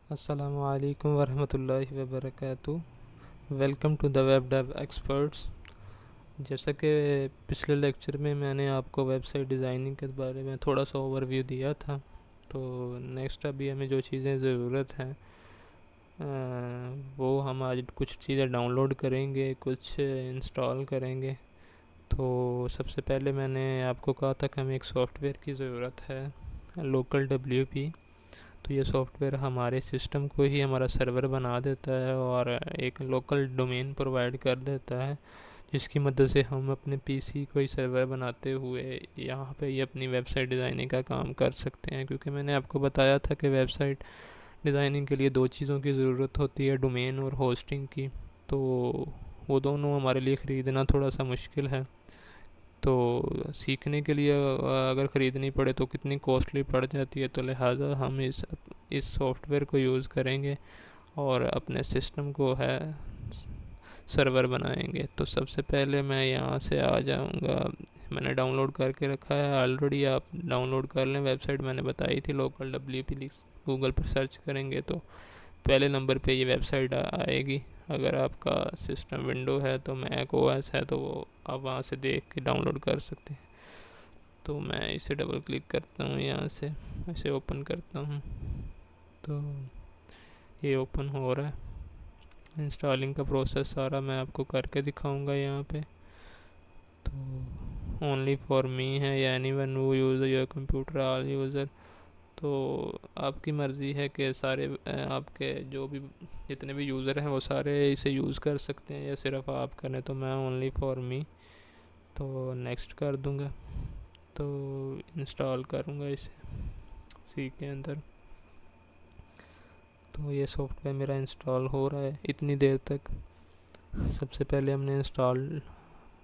अस्सलामु अलैकुम वरहमतुल्लाहि वबरकातुहू। Welcome to the web dev experts. जैसा कि पिछले लेक्चर में मैंने आपको वेबसाइट डिज़ाइनिंग के बारे में थोड़ा सा ओवरव्यू दिया था, तो नेक्स्ट अभी हमें जो चीज़ें ज़रूरत हैं वो हम आज कुछ चीज़ें डाउनलोड करेंगे, कुछ इंस्टॉल करेंगे। तो सबसे पहले मैंने आपको कहा था कि हमें एक सॉफ्टवेयर की ज़रूरत है, लोकल WP। तो ये सॉफ्टवेयर हमारे सिस्टम को ही हमारा सर्वर बना देता है और एक लोकल डोमेन प्रोवाइड कर देता है, जिसकी मदद से हम अपने पीसी को ही सर्वर बनाते हुए यहाँ पे ही अपनी वेबसाइट डिज़ाइनिंग का काम कर सकते हैं। क्योंकि मैंने आपको बताया था कि वेबसाइट डिज़ाइनिंग के लिए दो चीज़ों की ज़रूरत होती है, डोमेन और होस्टिंग की। तो वो दोनों हमारे लिए ख़रीदना थोड़ा सा मुश्किल है। तो सीखने के लिए अगर ख़रीदनी पड़े तो कितनी कॉस्टली पड़ जाती है, तो लिहाजा हम इस सॉफ्टवेयर को यूज़ करेंगे और अपने सिस्टम को है सर्वर बनाएंगे। तो सबसे पहले मैं यहाँ से आ जाऊँगा। मैंने डाउनलोड करके रखा है ऑलरेडी, आप डाउनलोड कर लें। वेबसाइट मैंने बताई थी लोकल WP, लिख गूगल पर सर्च करेंगे तो पहले नंबर पे ये वेबसाइट आएगी। अगर आपका सिस्टम विंडो है तो मैक OS है तो वो आप वहाँ से देख के डाउनलोड कर सकते हैं। तो मैं इसे डबल क्लिक करता हूँ, यहाँ से इसे ओपन करता हूँ तो ये ओपन हो रहा है। इंस्टॉलिंग का प्रोसेस सारा मैं आपको करके दिखाऊंगा यहाँ पे। तो ओनली फॉर मी है या एनी वन वो use your computer all user. तो आपकी मर्ज़ी है कि सारे आपके जो भी जितने भी यूज़र हैं वो सारे इसे यूज़ कर सकते हैं या सिर्फ आप करें। तो मैं ओनली फॉर मी तो नेक्स्ट कर दूँगा। तो इंस्टॉल करूँगा इसे सी के अंदर। तो ये सॉफ्टवेयर मेरा इंस्टॉल हो रहा है इतनी देर तक। सबसे पहले हमने इंस्टॉल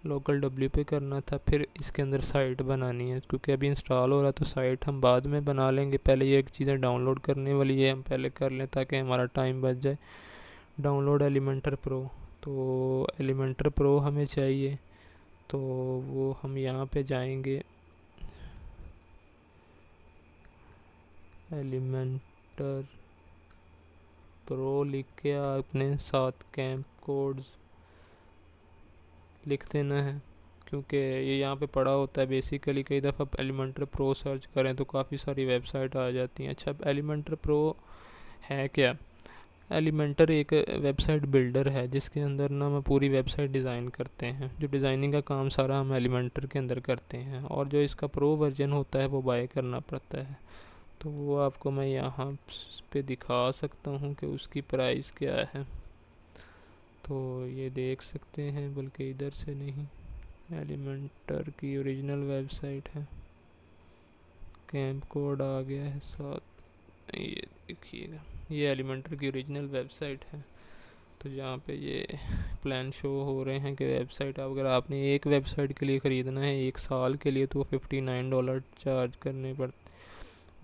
लोकल WP करना था, फिर इसके अंदर साइट बनानी है। क्योंकि अभी इंस्टॉल हो रहा है तो साइट हम बाद में बना लेंगे, पहले ये एक चीज़ें डाउनलोड करने वाली है हम पहले कर लें ताकि हमारा टाइम बच जाए। डाउनलोड एलिमेंटर प्रो, तो एलिमेंटर प्रो हमें चाहिए। तो वो हम यहाँ पे जाएंगे, एलिमेंटर प्रो लिख के आपने साथ कैंप कोड्स लिख देना है। क्योंकि ये यहाँ पे पड़ा होता है बेसिकली। कई दफ़ा एलिमेंटर प्रो सर्च करें तो काफ़ी सारी वेबसाइट आ जाती हैं। अच्छा, एलिमेंटर प्रो है क्या? एलिमेंटर एक वेबसाइट बिल्डर है जिसके अंदर ना हम पूरी वेबसाइट डिज़ाइन करते हैं। जो डिज़ाइनिंग का काम सारा हम एलिमेंटर के अंदर करते हैं, और जो इसका प्रो वर्जन होता है वो बाय करना पड़ता है। तो वो आपको मैं यहाँ पे दिखा सकता हूँ कि उसकी प्राइस क्या है। तो ये देख सकते हैं, बल्कि इधर से नहीं, एलिमेंटर की ओरिजिनल वेबसाइट है। कैंप कोड आ गया है साथ, ये देखिएगा, ये एलिमेंटर की ओरिजिनल वेबसाइट है। तो जहाँ पे ये प्लान शो हो रहे हैं कि वेबसाइट, अगर आपने एक वेबसाइट के लिए ख़रीदना है 1 साल के लिए तो $59 चार्ज करने पड़ते,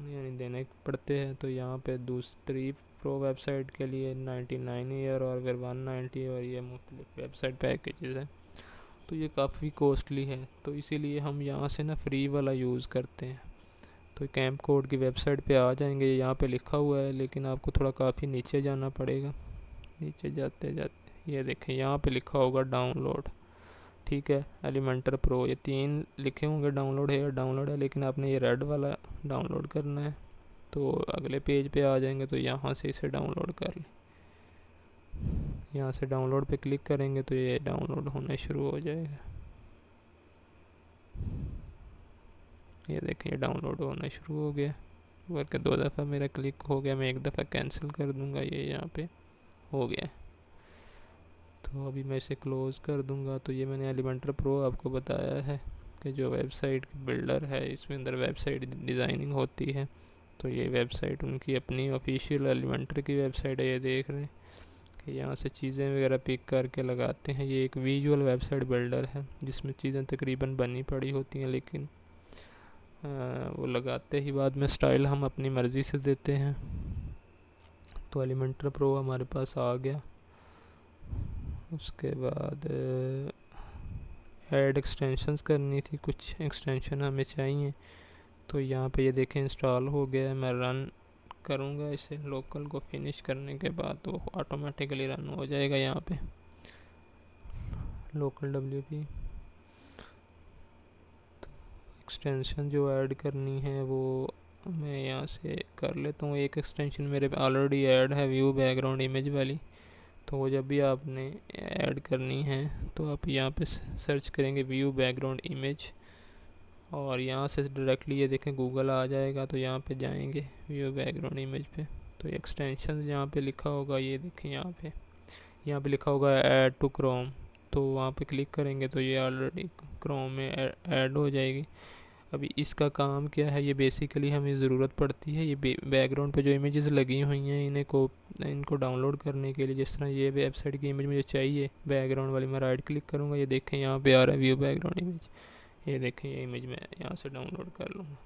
यानी देने पड़ते हैं। तो यहाँ पे दूसरी प्रो वेबसाइट के लिए 99 ईयर और फिर 190, और ये मुख्तलिफ वेबसाइट पैकेजेस हैं। तो ये काफ़ी कॉस्टली है, तो इसीलिए हम यहाँ से ना फ्री वाला यूज़ करते हैं। तो कैंप कोड की वेबसाइट पे आ जाएंगे, यहाँ पे लिखा हुआ है, लेकिन आपको थोड़ा काफ़ी नीचे जाना पड़ेगा। नीचे जाते जाते ये देखें, यहाँ पे लिखा होगा डाउनलोड। ठीक है, एलिमेंटर प्रो, ये 3 लिखे होंगे डाउनलोड है या डाउनलोड है, लेकिन आपने ये रेड वाला डाउनलोड करना है। तो अगले पेज पे आ जाएंगे तो यहाँ से इसे डाउनलोड कर लें। यहाँ से डाउनलोड पे क्लिक करेंगे तो ये डाउनलोड होना शुरू हो जाएगा। ये देखें, ये डाउनलोड होना शुरू हो गया। बल्कि 2 दफ़ा मेरा क्लिक हो गया, मैं 1 दफ़ा कैंसिल कर दूँगा, ये यहाँ पे हो गया। तो अभी मैं इसे क्लोज़ कर दूँगा। तो ये मैंने एलिमेंटर प्रो आपको बताया है कि जो वेबसाइट बिल्डर है, इसमें अंदर वेबसाइट डिज़ाइनिंग होती है। तो ये वेबसाइट उनकी अपनी ऑफिशियल एलिमेंटर की वेबसाइट है। ये देख रहे हैं कि यहाँ से चीज़ें वगैरह पिक करके लगाते हैं। ये एक विजुअल वेबसाइट बिल्डर है जिसमें चीज़ें तकरीबन बनी पड़ी होती हैं, लेकिन वो लगाते ही बाद में स्टाइल हम अपनी मर्ज़ी से देते हैं। तो एलिमेंटर प्रो हमारे पास आ गया। उसके बाद ऐड एक्सटेंशंस करनी थी, कुछ एक्सटेंशन हमें चाहिए। तो यहाँ पे ये देखें इंस्टॉल हो गया है, मैं रन करूँगा इसे लोकल को फिनिश करने के बाद तो ऑटोमेटिकली रन हो जाएगा। यहाँ पे लोकल WP तो एक्सटेंशन जो ऐड करनी है वो मैं यहाँ से कर लेता हूँ। एक एक्सटेंशन मेरे पे ऑलरेडी ऐड है व्यू बैकग्राउंड इमेज वाली, तो वो जब भी आपने ऐड करनी है तो आप यहाँ पे सर्च करेंगे व्यू बैकग्राउंड इमेज और यहाँ से डायरेक्टली ये देखें गूगल आ जाएगा। तो यहाँ पे जाएंगे व्यू बैकग्राउंड इमेज पे, तो एक्सटेंशन यहाँ पे लिखा होगा, ये देखें यहाँ पे लिखा होगा ऐड टू क्रोम, तो वहाँ पे क्लिक करेंगे तो ये ऑलरेडी क्रोम में ऐड हो जाएगी। अभी इसका काम क्या है, ये बेसिकली हमें ज़रूरत पड़ती है ये बैकग्राउंड पे जो इमेजेस लगी हुई हैं इनको डाउनलोड करने के लिए। जिस तरह ये वेबसाइट की इमेज मुझे चाहिए बैकग्राउंड वाली, मैं राइट क्लिक करूँगा, ये देखें यहाँ पे आ रहा है व्यू बैकग्राउंड इमेज, ये देखें ये इमेज मैं यहाँ से डाउनलोड कर लूँगा।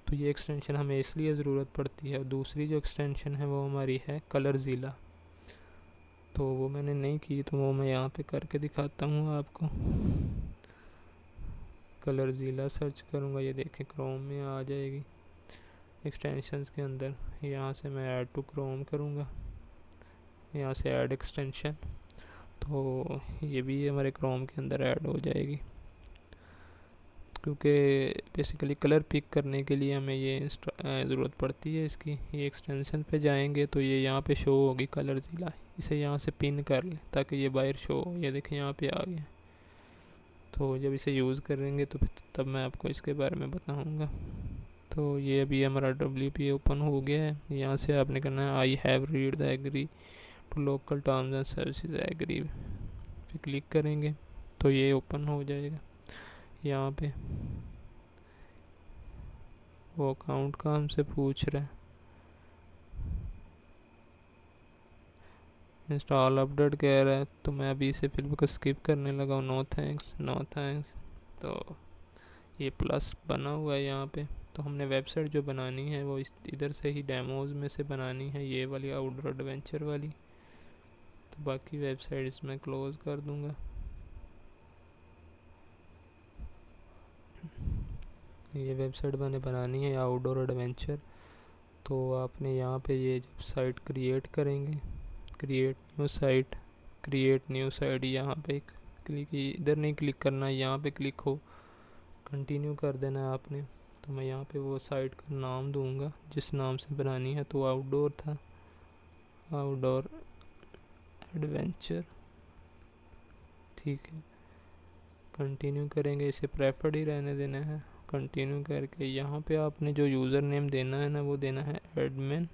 तो ये एक्सटेंशन हमें इसलिए ज़रूरत पड़ती है। दूसरी जो एक्सटेंशन है वो हमारी है कलरज़िला, तो वो मैंने नहीं की, तो वो मैं यहाँ पे करके दिखाता हूँ आपको। कलरज़िला सर्च करूँगा, ये देखें क्रोम में आ जाएगी एक्सटेंशंस के अंदर। यहाँ से मैं ऐड टू क्रोम करूँगा, यहाँ से ऐड एक्सटेंशन, तो ये भी हमारे क्रोम के अंदर ऐड हो जाएगी। क्योंकि बेसिकली कलर पिक करने के लिए हमें ये ज़रूरत पड़ती है इसकी। ये एक्सटेंशन पे जाएंगे तो ये यहाँ पे शो होगी कलरज़िला, इसे यहाँ से पिन कर लें ताकि ये बाहर शो हो। ये देखें यहाँ पे आ गया। तो जब इसे यूज़ करेंगे तो तब मैं आपको इसके बारे में बताऊँगा। तो ये अभी हमारा WP ओपन हो गया है। यहाँ से आपने करना है I have read the agree to local terms and services agree पे क्लिक करेंगे तो ये ओपन हो जाएगा। यहाँ पे वो अकाउंट का हमसे पूछ रहा है, इंस्टॉल अपडेट कह रहा है, तो मैं अभी इसे फिर स्किप करने लगा हूँ। No thanks no thanks. तो ये प्लस बना हुआ है यहाँ पे। तो हमने वेबसाइट जो बनानी है वो इधर से ही डेमोज में से बनानी है, ये वाली आउटडोर एडवेंचर वाली। तो बाकी वेबसाइट्स मैं क्लोज़ कर दूँगा। ये वेबसाइट मैंने बनानी है आउटडोर एडवेंचर। तो आपने यहाँ पे ये जब साइट क्रिएट करेंगे, क्रिएट न्यू साइट यहाँ पे क्लिक, इधर नहीं क्लिक करना, यहाँ पे क्लिक हो कंटिन्यू कर देना है आपने। तो मैं यहाँ पे वो साइट का नाम दूंगा जिस नाम से बनानी है। तो आउटडोर था, आउटडोर एडवेंचर, ठीक है। कंटिन्यू करेंगे, इसे प्रेफर्ड ही रहने देना है। कंटिन्यू करके यहाँ पे आपने जो यूज़र नेम देना है ना वो देना है एडमिन,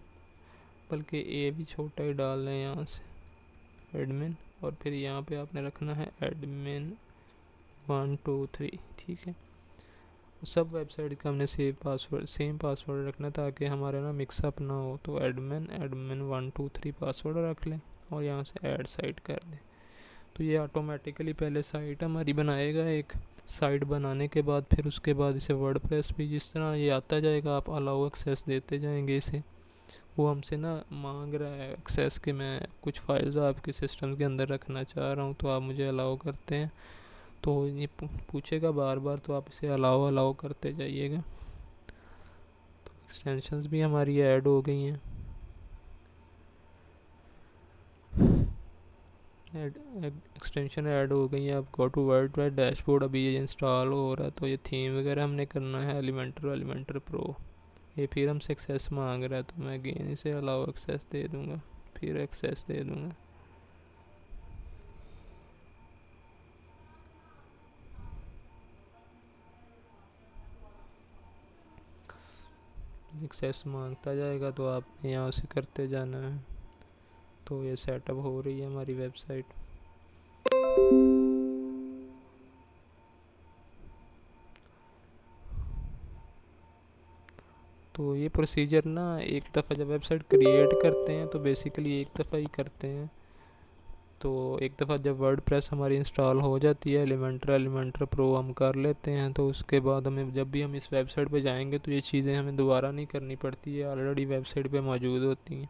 बल्कि ए भी छोटा ही डाल दें यहाँ से एडमिन, और फिर यहाँ पे आपने रखना है एडमिन 1 2 3, ठीक है। सब वेबसाइट का हमने सेम पासवर्ड रखना ताकि हमारा ना मिक्सअप ना हो। तो एडमिन 1 2 3 पासवर्ड रख लें और यहाँ से ऐड साइट कर दें। तो ये ऑटोमेटिकली पहले साइट हमारी बनाएगा। एक साइट बनाने के बाद फिर उसके बाद इसे वर्डप्रेस भी जिस तरह ये आता जाएगा आप अलाउ एक्सेस देते जाएंगे इसे। वो हमसे ना मांग रहा है एक्सेस कि मैं कुछ फाइल्स आपके सिस्टम के अंदर रखना चाह रहा हूँ, तो आप मुझे अलाउ करते हैं। तो ये पूछेगा बार बार, तो आप इसे अलाउ करते जाइएगा। तो एक्सटेंशंस भी हमारी ऐड हो गई हैं। एक्सटेंशन ऐड हो गई है। अब गो टू वर्डप्रेस डैशबोर्ड, अभी ये इंस्टॉल हो रहा है। तो ये थीम वगैरह हमने करना है एलिमेंटर प्रो। ये फिर हमसे एक्सेस मांग रहा है, तो मैं अगेन इसे अलाउ एक्सेस दे दूँगा, फिर एक्सेस दे दूँगा। एक्सेस मांगता जाएगा तो आपने यहाँ से करते जाना है। तो ये सेटअप हो रही है हमारी वेबसाइट। तो ये प्रोसीजर ना एक दफ़ा जब वेबसाइट क्रिएट करते हैं तो बेसिकली एक दफ़ा ही करते हैं। तो एक दफ़ा जब वर्डप्रेस हमारी इंस्टॉल हो जाती है एलिमेंटर प्रो हम कर लेते हैं, तो उसके बाद हमें जब भी हम इस वेबसाइट पे जाएंगे तो ये चीज़ें हमें दोबारा नहीं करनी पड़ती है, ऑलरेडी वेबसाइट पे मौजूद होती हैं।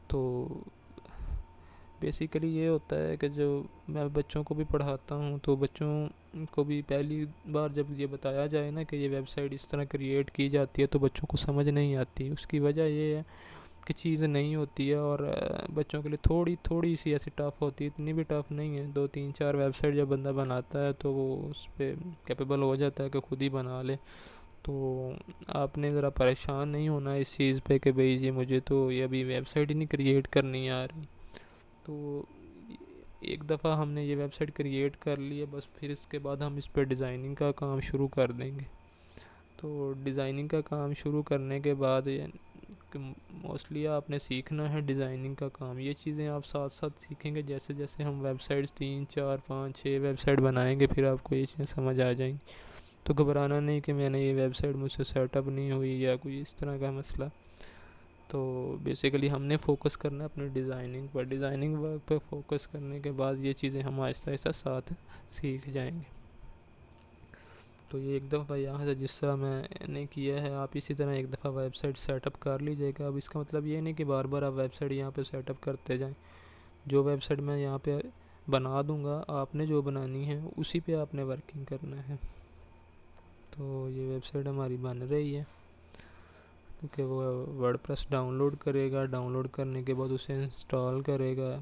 तो बेसिकली ये होता है कि जो मैं बच्चों को भी पढ़ाता हूँ तो बच्चों को भी पहली बार जब ये बताया जाए ना कि ये वेबसाइट इस तरह क्रिएट की जाती है तो बच्चों को समझ नहीं आती। उसकी वजह ये है कि चीज़ नहीं होती है और बच्चों के लिए थोड़ी थोड़ी सी ऐसी टफ़ होती है, इतनी भी टफ़ नहीं है। 2 3 4 वेबसाइट जब बंदा बनाता है तो वो उस पर कैपेबल हो जाता है कि खुद ही बना ले। तो आपने ज़रा परेशान नहीं होना इस चीज़ पे कि भाई जी मुझे तो ये अभी वेबसाइट ही नहीं क्रिएट करनी आ रही। तो एक दफ़ा हमने ये वेबसाइट क्रिएट कर ली है, बस फिर इसके बाद हम इस पर डिज़ाइनिंग का काम शुरू कर देंगे। तो डिज़ाइनिंग का काम शुरू करने के बाद मोस्टली आपने सीखना है डिज़ाइनिंग का काम। ये चीज़ें आप साथ साथ सीखेंगे, जैसे जैसे हम वेबसाइट्स 3 4 5 6 वेबसाइट बनाएंगे फिर आपको ये चीज़ें समझ आ जाएंगी। तो घबराना नहीं कि मैंने ये वेबसाइट मुझसे सेटअप नहीं हुई या कोई इस तरह का मसला। तो बेसिकली हमने फ़ोकस करना है अपने डिज़ाइनिंग पर। डिज़ाइनिंग वर्क पर फोकस करने के बाद ये चीज़ें हम आहिस्ता आहिस्ता साथ सीख जाएंगे। तो ये एक दफ़ा यहाँ से जिस तरह मैंने किया है आप इसी तरह एक दफ़ा वेबसाइट सेटअप कर लीजिएगा। अब इसका मतलब ये नहीं कि बार बार आप वेबसाइट यहाँ पे सेटअप करते जाएं। जो वेबसाइट मैं यहाँ पे बना दूँगा आपने जो बनानी है उसी पे आपने वर्किंग करना है। तो ये वेबसाइट हमारी बन रही है क्योंकि वो वर्डप्रेस डाउनलोड करेगा, डाउनलोड करने के बाद उसे इंस्टॉल करेगा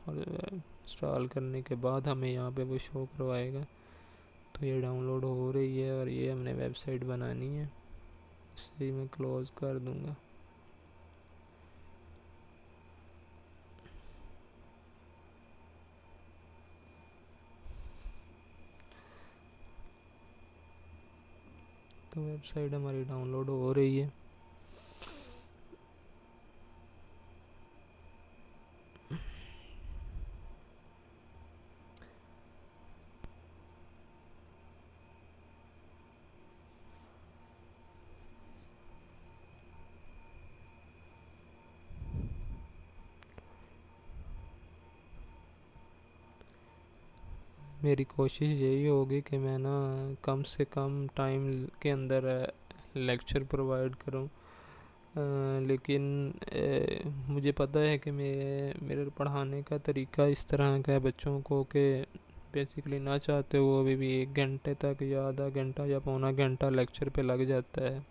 और इंस्टॉल करने के बाद हमें यहाँ पे वो शो करवाएगा। तो ये डाउनलोड हो रही है और ये हमने वेबसाइट बनानी है। इसे ही मैं क्लोज़ कर दूँगा। तो वेबसाइट हमारी डाउनलोड हो रही है। मेरी कोशिश यही होगी कि मैं ना कम से कम टाइम के अंदर लेक्चर प्रोवाइड करूं। लेकिन मुझे पता है कि मेरे पढ़ाने का तरीका इस तरह का है बच्चों को कि बेसिकली ना चाहते हुए अभी भी 1 घंटे तक या आधा घंटा या पौना घंटा लेक्चर पे लग जाता है।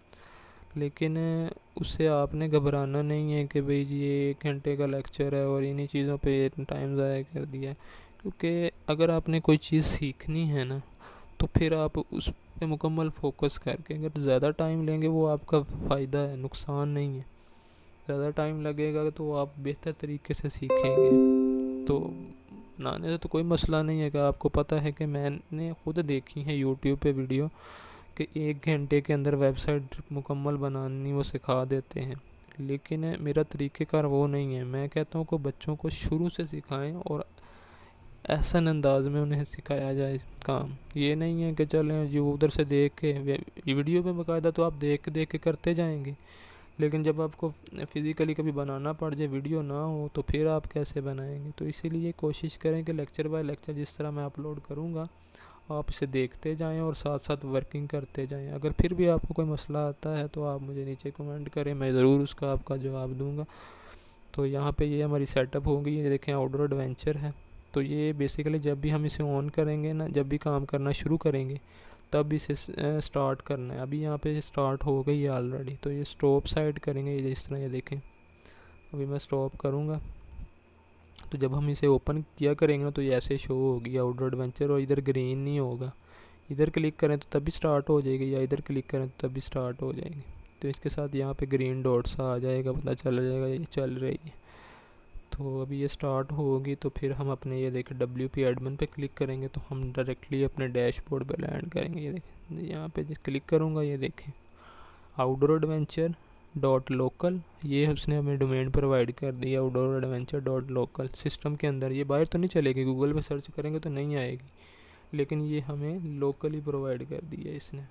लेकिन उससे आपने घबराना नहीं है कि भाई जी ये 1 घंटे का लेक्चर है और इन्हीं चीज़ों पे इतना टाइम ज़ाया कर दिया। क्योंकि अगर आपने कोई चीज़ सीखनी है ना तो फिर आप उस पे मुकम्मल फ़ोकस करके अगर ज़्यादा टाइम लेंगे वो आपका फ़ायदा है, नुकसान नहीं है। ज़्यादा टाइम लगेगा तो आप बेहतर तरीके से सीखेंगे। तो बनाने से तो कोई मसला नहीं है कि आपको पता है कि मैंने खुद देखी है यूट्यूब पे वीडियो कि 1 घंटे के अंदर वेबसाइट मुकम्मल बनानी वो सिखा देते हैं। लेकिन मेरा तरीक़ेकार वो नहीं है। मैं कहता हूँ कि बच्चों को शुरू से सिखाएं और एहसन अंदाज में उन्हें सिखाया जाए काम। ये नहीं है कि चलें जो उधर से देख के वीडियो पे बाकायदा तो आप देख देख के करते जाएंगे, लेकिन जब आपको फ़िज़िकली कभी बनाना पड़ जाए वीडियो ना हो तो फिर आप कैसे बनाएंगे। तो इसीलिए कोशिश करें कि लेक्चर बाय लेक्चर जिस तरह मैं अपलोड करूँगा आप इसे देखते जाएं और साथ साथ वर्किंग करते जाएं। अगर फिर भी आपको कोई मसला आता है तो आप मुझे नीचे कमेंट करें, मैं ज़रूर उसका आपका जवाब दूंगा। तो यहाँ पे ये हमारी सेटअप हो गई है। देखें आउटडोर एडवेंचर है। तो ये बेसिकली जब भी हम इसे ऑन करेंगे ना, जब भी काम करना शुरू करेंगे तब इसे स्टार्ट करना है। अभी यहाँ पे स्टार्ट हो गई है ऑलरेडी। तो ये स्टॉप साइड करेंगे ये इस तरह, ये देखें अभी मैं स्टॉप करूँगा तो जब हम इसे ओपन किया करेंगे ना तो ये ऐसे शो होगी आउटडोर एडवेंचर और इधर ग्रीन नहीं होगा। इधर क्लिक करें तो तभी स्टार्ट हो जाएगी या इधर क्लिक करें तो तभी स्टार्ट हो जाएगी। तो इसके साथ यहाँ पे ग्रीन डॉट्स आ जाएगा, पता चल जाएगा ये चल रही है। तो अभी ये स्टार्ट होगी तो फिर हम अपने ये देखें WP एडमिन पे क्लिक करेंगे तो हम डायरेक्टली अपने डैशबोर्ड पे लैंड करेंगे। ये देखें यहाँ पे क्लिक करूँगा, ये देखें आउटडोर एडवेंचर डॉट लोकल, ये उसने हमें डोमेन प्रोवाइड कर दिया outdoor adventure dot local. System के अंदर ये बाहर तो नहीं चलेगी, गूगल पे सर्च करेंगे तो नहीं आएगी, लेकिन ये हमें लोकली प्रोवाइड कर दिया इसने।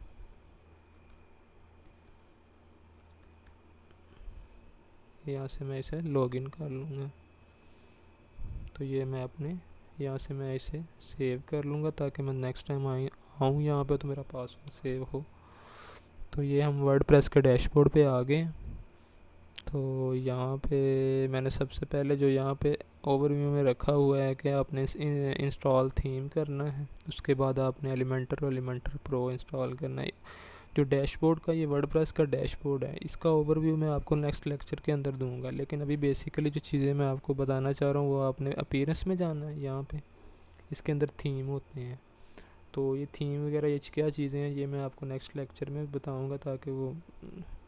यहाँ से मैं इसे लॉगिन कर लूँगा। तो ये मैं अपने यहाँ से मैं इसे सेव कर लूँगा ताकि मैं नेक्स्ट टाइम आऊँ यहाँ पे तो मेरा पासवर्ड सेव हो। तो ये हम वर्डप्रेस के डैशबोर्ड पे आ गए। तो यहाँ पे मैंने सबसे पहले जो यहाँ पे ओवरव्यू में रखा हुआ है कि आपने इंस्टॉल थीम करना है, उसके बाद आपने एलिमेंटर और एलिमेंटर प्रो इंस्टॉल करना है। जो डैशबोर्ड का ये वर्डप्रेस का डैशबोर्ड है, इसका ओवरव्यू मैं आपको नेक्स्ट लेक्चर के अंदर दूंगा, लेकिन अभी बेसिकली जो चीज़ें मैं आपको बताना चाह रहा हूँ वो आपने अपीयरेंस में जाना है। यहाँ पे इसके अंदर थीम होते हैं, तो ये थीम वगैरह ये क्या चीज़ें हैं ये मैं आपको नेक्स्ट लेक्चर में बताऊंगा, ताकि वो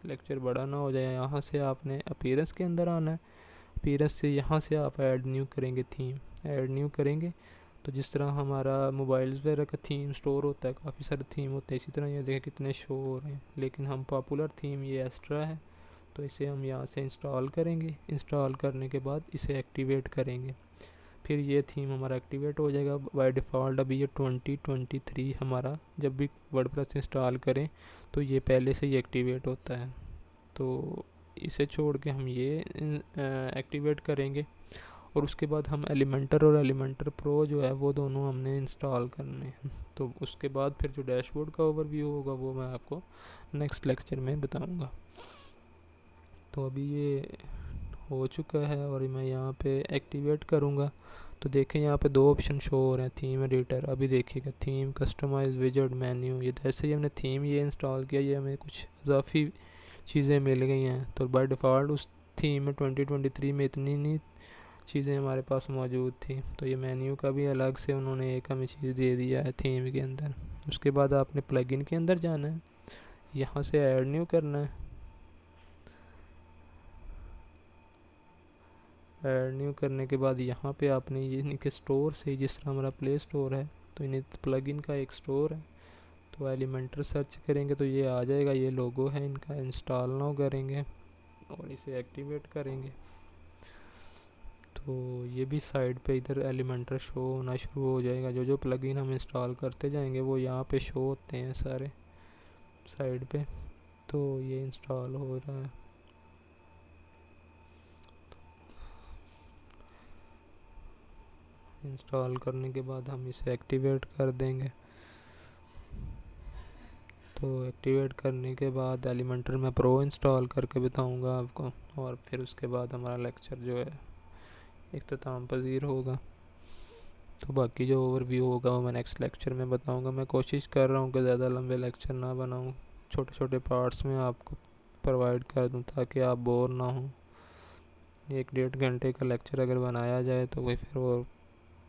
लेक्चर बड़ा ना हो जाए। यहाँ से आपने अपीयरेंस के अंदर आना है, अपीयरेंस से यहाँ से आप ऐड न्यू करेंगे, थीम ऐड न्यू करेंगे। तो जिस तरह हमारा मोबाइल्स वगैरह का थीम स्टोर होता है, काफ़ी सारे थीम होते हैं, इसी तरह ये देखें कितने शो हो रहे हैं, लेकिन हम पॉपुलर थीम ये एस्ट्रा है, तो इसे हम यहाँ से इंस्टॉल करेंगे। इंस्टॉल करने के बाद इसे एक्टिवेट करेंगे, फिर ये थीम हमारा एक्टिवेट हो जाएगा बाय डिफ़ॉल्ट। अभी ये 2023 हमारा जब भी वर्डप्रेस इंस्टॉल करें तो ये पहले से ही एक्टिवेट होता है, तो इसे छोड़ के हम ये एक्टिवेट करेंगे। और उसके बाद हम एलिमेंटर और एलिमेंटर प्रो जो है वो दोनों हमने इंस्टॉल करने हैं। तो उसके बाद फिर जो डैशबोर्ड का ओवरव्यू होगा वो मैं आपको नेक्स्ट लेक्चर में बताऊंगा। तो अभी ये हो चुका है और मैं यहाँ पे एक्टिवेट करूँगा, तो देखें यहाँ पे दो ऑप्शन शो हो रहे हैं, थीम एडिटर। अभी देखिएगा थीम कस्टमाइज विजेट मेन्यू, ये जैसे ही हमने थीम ये इंस्टॉल किया ये हमें कुछ इजाफी चीज़ें मिल गई हैं। तो बाय डिफ़ॉल्ट उस थीम में 2023 में इतनी नहीं चीज़ें हमारे पास मौजूद थी, तो ये मेन्यू का भी अलग से उन्होंने एक हमें चीज़ दे दिया है थीम के अंदर। उसके बाद आपने प्लगइन के अंदर जाना है, यहाँ से ऐड न्यू करना है। ऐड न्यू करने के बाद यहाँ पे आपने ये इनके स्टोर से, जिस तरह हमारा प्ले स्टोर है तो इन्हें प्लगइन का एक स्टोर है, तो एलिमेंटर सर्च करेंगे तो ये आ जाएगा, ये लोगो है इनका। इंस्टॉल नाउ करेंगे और इसे एक्टिवेट करेंगे, तो ये भी साइड पे इधर एलिमेंटर शो होना शुरू हो जाएगा। जो जो प्लगइन हम इंस्टॉल करते जाएंगे वो यहाँ पे शो होते हैं सारे साइड पे। तो ये इंस्टॉल हो रहा है, इंस्टॉल करने के बाद हम इसे एक्टिवेट कर देंगे। तो एक्टिवेट करने के बाद एलिमेंटर में प्रो इंस्टॉल करके बताऊंगा आपको, और फिर उसके बाद हमारा लेक्चर जो है इख्तिताम पजीर होगा। तो बाकी जो ओवरव्यू होगा वो मैं नेक्स्ट लेक्चर में बताऊंगा। मैं कोशिश कर रहा हूँ कि ज़्यादा लंबे लेक्चर ना बनाऊँ, छोटे छोटे पार्ट्स में आपको प्रोवाइड कर दूँ ताकि आप बोर ना हों। 1-1.5 घंटे का लेक्चर अगर बनाया जाए तो वही फिर वो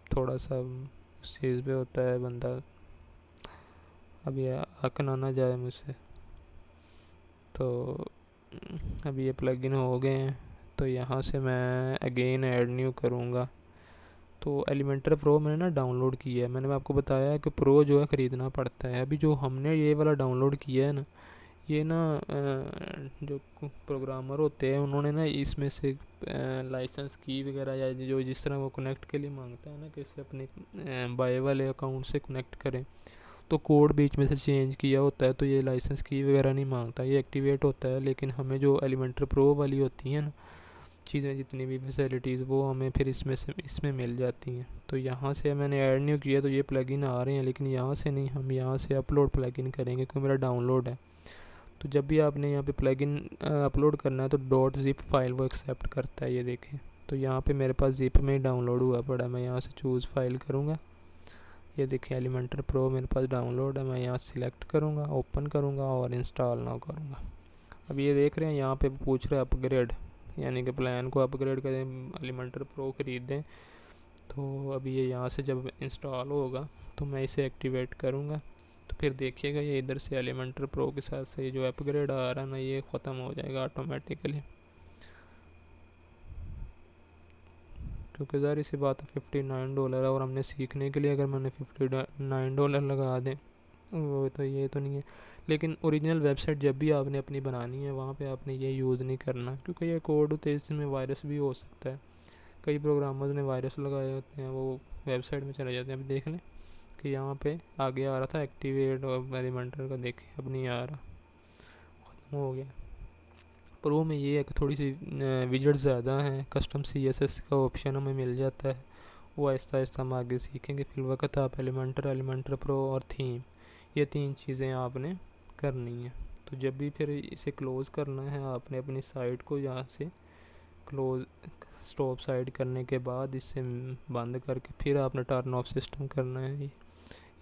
थोड़ा सा उस चीज़ पे होता है बंदा, अभी अकना ना जाए मुझसे। तो अभी ये प्लगइन हो गए हैं, तो यहाँ से मैं अगेन ऐड न्यू करूँगा। तो एलिमेंटर प्रो मैंने ना डाउनलोड किया है, मैंने आपको बताया है कि प्रो जो है ख़रीदना पड़ता है। अभी जो हमने ये वाला डाउनलोड किया है ना, ये ना जो प्रोग्रामर होते हैं उन्होंने ना इसमें से लाइसेंस की वगैरह या जो जिस तरह वो कनेक्ट के लिए मांगता है ना कि इससे अपने बाय वाले अकाउंट से कनेक्ट करें, तो कोड बीच में से चेंज किया होता है, तो ये लाइसेंस की वगैरह नहीं मांगता, ये एक्टिवेट होता है। लेकिन हमें जो एलिमेंटर प्रो वाली होती हैं ना चीज़ें, जितनी भी फैसिलिटीज़ वो हमें फिर इसमें मिल जाती हैं। तो यहाँ से मैंने ऐड न्यू किया तो ये प्लगइन आ रहे हैं, लेकिन यहाँ से नहीं, हम यहाँ से अपलोड प्लगइन करेंगे क्योंकि मेरा डाउनलोड है। तो जब भी आपने यहाँ पे प्लगइन अपलोड करना है तो .zip फाइल वो एक्सेप्ट करता है, ये देखें। तो यहाँ पे मेरे पास जिप में ही डाउनलोड हुआ पड़ा, मैं यहाँ से चूज़ फाइल करूँगा, ये देखें एलिमेंटर प्रो मेरे पास डाउनलोड है। मैं यहाँ सिलेक्ट करूँगा, ओपन करूँगा और इंस्टॉल नाउ करूँगा। अब ये देख रहे हैं यहाँ पे पूछ रहा है अपग्रेड, यानी कि प्लान को अपग्रेड करें, एलिमेंटर प्रो ख़रीदें। तो अभी ये यहाँ से जब इंस्टॉल होगा तो मैं इसे एक्टिवेट करूँगा, तो फिर देखिएगा ये इधर से एलिमेंटर प्रो के साथ से जो अपग्रेड आ रहा है ना ये ख़त्म हो जाएगा ऑटोमेटिकली, क्योंकि ज़ाहिर सी बात है $59 है, और हमने सीखने के लिए अगर मैंने $59 लगा दें वो तो ये तो नहीं है। लेकिन ओरिजिनल वेबसाइट जब भी आपने अपनी बनानी है वहाँ पे आपने ये यूज़ नहीं करना, क्योंकि ये कोड होते हैं इसमें वायरस भी हो सकता है। कई प्रोग्रामर्स ने वायरस लगाए होते हैं, वो वेबसाइट में चले जाते हैं। अभी देख लें कि यहाँ पे आगे आ रहा था एक्टिवेट और एलिमेंटर का, देखें अब नहीं आ रहा, ख़त्म हो गया। प्रो में ये है कि थोड़ी सी विजेट ज़्यादा हैं, कस्टम CSS का ऑप्शन हमें मिल जाता है, वो आहिस्ता आहिस्ता हम आगे सीखेंगे। फिर वक्त आप एलिमेंटर प्रो और थीम, ये 3 चीज़ें आपने करनी है। तो जब भी फिर इसे क्लोज़ करना है आपने अपनी साइट को, यहाँ से क्लोज स्टॉप साइड करने के बाद इसे बंद करके फिर आपने टर्न ऑफ सिस्टम करना है।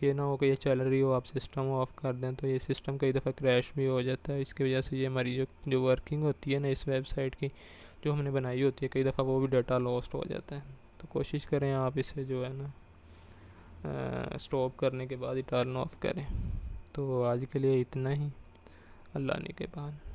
ये ना हो कि ये चल रही हो आप सिस्टम ऑफ कर दें, तो ये सिस्टम कई दफ़ा क्रैश भी हो जाता है। इसकी वजह से ये हमारी जो वर्किंग होती है ना इस वेबसाइट की जो हमने बनाई होती है, कई दफ़ा वो भी डाटा लॉस्ट हो जाता है। तो कोशिश करें आप इसे जो है ना स्टॉप करने के बाद ही टर्न ऑफ करें। तो आज के लिए इतना ही। अल्लाह ने के बाद।